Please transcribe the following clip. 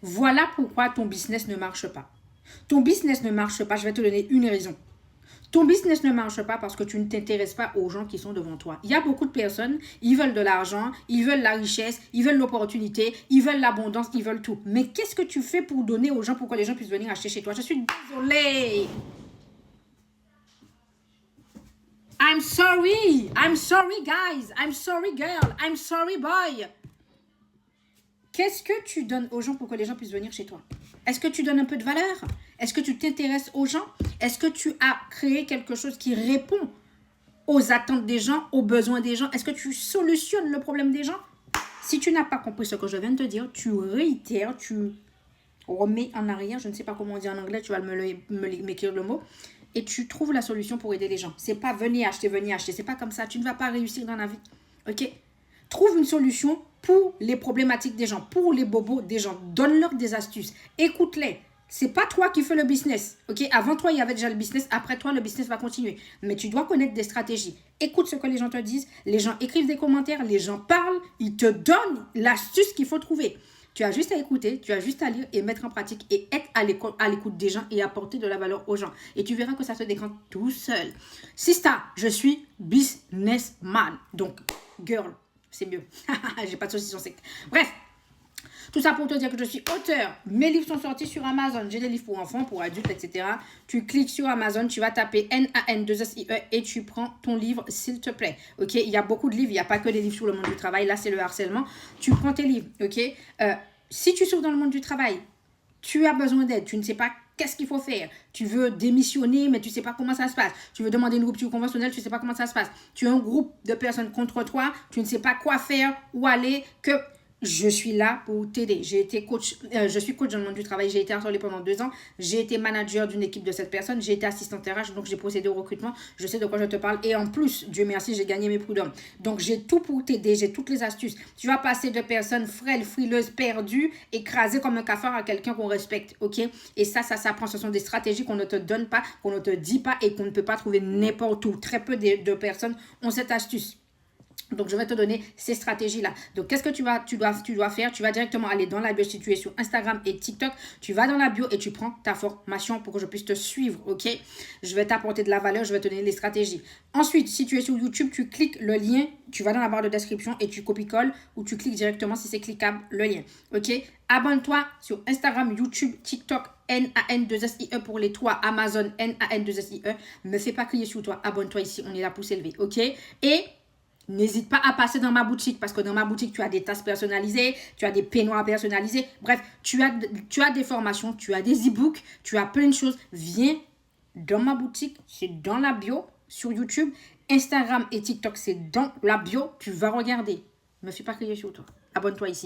Voilà pourquoi ton business ne marche pas. Ton business ne marche pas, je vais te donner une raison. Ton business ne marche pas parce que tu ne t'intéresses pas aux gens qui sont devant toi. Il y a beaucoup de personnes, ils veulent de l'argent, ils veulent la richesse, ils veulent l'opportunité, ils veulent l'abondance, ils veulent tout. Mais qu'est-ce que tu fais pour donner aux gens, pour que les gens puissent venir acheter chez toi? Je suis désolée. I'm sorry guys, I'm sorry girl, I'm sorry boy. Qu'est-ce que tu donnes aux gens pour que les gens puissent venir chez toi? Est-ce que tu donnes un peu de valeur? Est-ce que tu t'intéresses aux gens? Est-ce que tu as créé quelque chose qui répond aux attentes des gens, aux besoins des gens? Est-ce que tu solutionnes le problème des gens? Si tu n'as pas compris ce que je viens de te dire, tu réitères, tu remets en arrière, je ne sais pas comment on dit en anglais, tu vas m'écrire le mot, et tu trouves la solution pour aider les gens. C'est pas venez acheter, c'est pas comme ça, tu ne vas pas réussir dans la vie, ok? Trouve une solution pour les problématiques des gens, pour les bobos des gens. Donne-leur des astuces. Écoute-les. C'est pas toi qui fais le business. Ok? Avant toi, il y avait déjà le business. Après toi, le business va continuer. Mais tu dois connaître des stratégies. Écoute ce que les gens te disent. Les gens écrivent des commentaires. Les gens parlent. Ils te donnent l'astuce qu'il faut trouver. Tu as juste à écouter, tu as juste à lire et mettre en pratique et être à l'écoute des gens et apporter de la valeur aux gens. Et tu verras que ça se décante tout seul. Sista, je suis businessman. Donc, girl, c'est mieux. J'ai pas de saucisson sec. Bref, tout ça pour te dire que je suis auteur. Mes livres sont sortis sur Amazon. J'ai des livres pour enfants, pour adultes, etc. Tu cliques sur Amazon, tu vas taper NAN2SIE et tu prends ton livre, s'il te plaît. Ok? Il y a beaucoup de livres. Il n'y a pas que des livres sur le monde du travail. Là, c'est le harcèlement. Tu prends tes livres. Ok? Si tu souffres dans le monde du travail, tu as besoin d'aide. Tu ne sais pas qu'est-ce qu'il faut faire. Tu veux démissionner, mais tu ne sais pas comment ça se passe. Tu veux demander une rupture conventionnelle, tu ne sais pas comment ça se passe. Tu as un groupe de personnes contre toi, tu ne sais pas quoi faire, où aller, que je suis là pour t'aider. J'ai été coach, je suis coach dans le monde du travail. J'ai été harcelée pendant 2 ans. J'ai été manager d'une équipe de 7 personnes. J'ai été assistante RH, donc j'ai procédé au recrutement. Je sais de quoi je te parle. Et en plus, Dieu merci, j'ai gagné mes prud'hommes. Donc j'ai tout pour t'aider. J'ai toutes les astuces. Tu vas passer de personnes frêles, frileuses, perdues, écrasées comme un cafard à quelqu'un qu'on respecte. Ok? Et ça s'apprend. Ce sont des stratégies qu'on ne te donne pas, qu'on ne te dit pas et qu'on ne peut pas trouver n'importe où. Très peu de personnes ont cette astuce. Donc, je vais te donner ces stratégies-là. Donc, qu'est-ce que tu dois faire? Tu vas directement aller dans la bio si tu es sur Instagram et TikTok. Tu vas dans la bio et tu prends ta formation pour que je puisse te suivre, ok? Je vais t'apporter de la valeur, je vais te donner les stratégies. Ensuite, si tu es sur YouTube, tu cliques le lien, tu vas dans la barre de description et tu copies-colles ou tu cliques directement si c'est cliquable, le lien, ok? Abonne-toi sur Instagram, YouTube, TikTok, NAN2SIE pour les 3, Amazon, NAN2SIE. Ne me fais pas crier sur toi, abonne-toi ici, on est là pour s'élever, ok? Et n'hésite pas à passer dans ma boutique parce que dans ma boutique, tu as des tasses personnalisées, tu as des peignoirs personnalisés. Bref, tu as des formations, tu as des e-books, tu as plein de choses. Viens dans ma boutique, c'est dans la bio sur YouTube. Instagram et TikTok, c'est dans la bio. Tu vas regarder. Ne me fais pas crier sur toi. Abonne-toi ici.